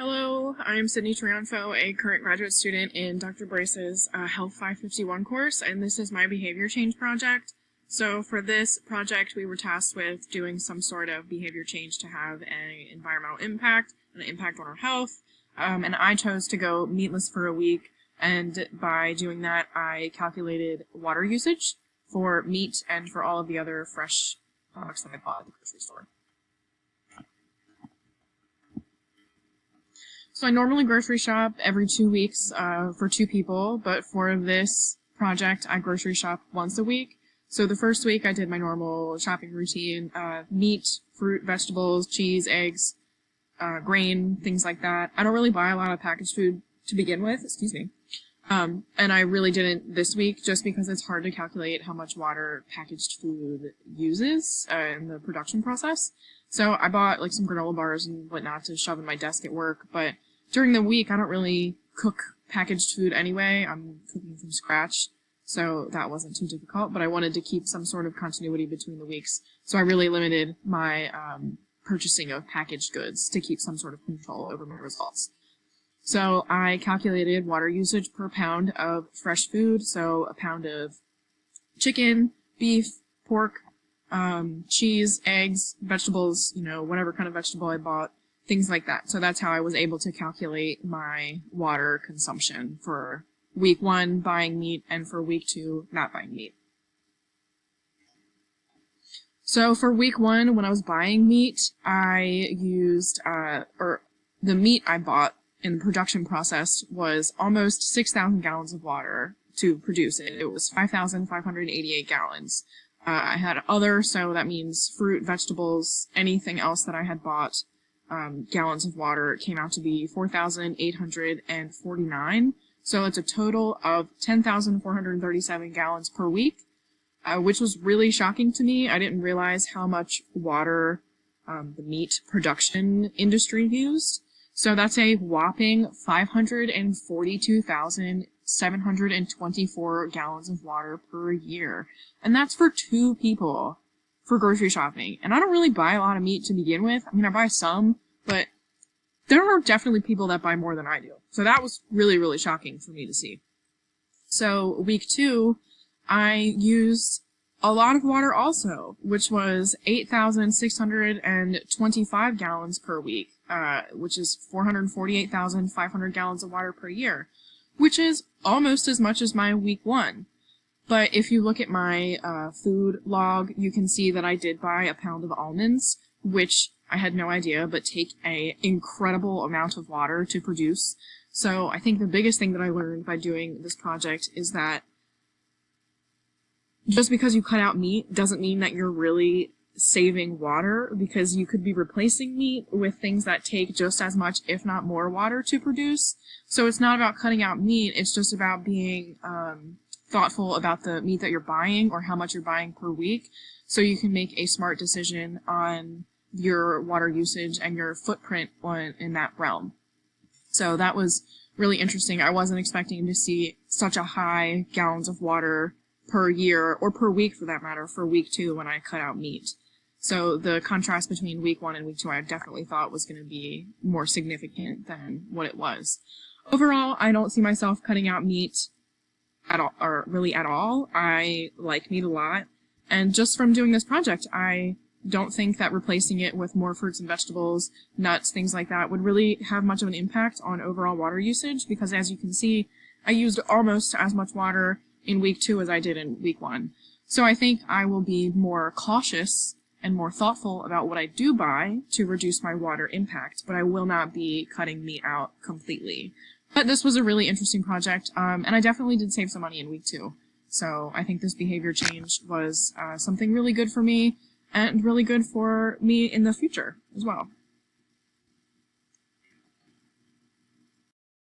Hello, I'm Sydney Triunfo, a current graduate student in Dr. Brace's Health 551 course, and this is my behavior change project. So for this project, we were tasked with doing some sort of behavior change to have an environmental impact, an impact on our health, and I chose to go meatless for a week, and by doing that, I calculated water usage for meat and for all of the other fresh products that I bought at the grocery store. So I normally grocery shop every 2 weeks for 2 people, but for this project, I grocery shop once a week. So the first week I did my normal shopping routine, meat, fruit, vegetables, cheese, eggs, grain, things like that. I don't really buy a lot of packaged food to begin with, and I really didn't this week just because it's hard to calculate how much water packaged food uses in the production process. So I bought like some granola bars and whatnot to shove in my desk at work, but during the week I don't really cook packaged food anyway. I'm cooking from scratch, so that wasn't too difficult, but I wanted to keep some sort of continuity between the weeks, so I really limited my purchasing of packaged goods to keep some sort of control over my results. So I calculated water usage per pound of fresh food, so a pound of chicken, beef, pork, cheese, eggs, vegetables, whatever kind of vegetable I bought, things like that. So that's how I was able to calculate my water consumption for week 1 buying meat and for week 2 not buying meat. So for week 1, when I was buying meat, I used, the meat I bought in the production process was almost 6,000 gallons of water to produce it. It was 5,588 gallons. I had other, so that means fruit, vegetables, anything else that I had bought, gallons of water. It came out to be 4,849. So it's a total of 10,437 gallons per week, which was really shocking to me. I didn't realize how much water the meat production industry used. So that's a whopping 542,724 gallons of water per year. And that's for 2 people for grocery shopping. And I don't really buy a lot of meat to begin with. I mean, I buy some, but there are definitely people that buy more than I do. So that was really, really shocking for me to see. So week 2, I used a lot of water also, which was 8,625 gallons per week, which is 448,500 gallons of water per year, which is almost as much as my week 1. But if you look at my food log, you can see that I did buy a pound of almonds, which I had no idea, but take an incredible amount of water to produce. So I think the biggest thing that I learned by doing this project is that just because you cut out meat doesn't mean that you're really saving water, because you could be replacing meat with things that take just as much, if not more, water to produce. So it's not about cutting out meat, it's just about being thoughtful about the meat that you're buying or how much you're buying per week, so you can make a smart decision on your water usage and your footprint in that realm. So that was really interesting. I wasn't expecting to see such a high gallons of water per year, or per week for that matter, for week 2 when I cut out meat. So the contrast between week 1 and week 2 I definitely thought was going to be more significant than what it was. Overall, I don't see myself cutting out meat at all, or really at all. I like meat a lot, and just from doing this project, I don't think that replacing it with more fruits and vegetables, nuts, things like that would really have much of an impact on overall water usage, because as you can see, I used almost as much water in week 2 as I did in week 1. So I think I will be more cautious and more thoughtful about what I do buy to reduce my water impact, but I will not be cutting meat out completely. But this was a really interesting project, and I definitely did save some money in week 2. So I think this behavior change was something really good for me, and really good for me in the future as well.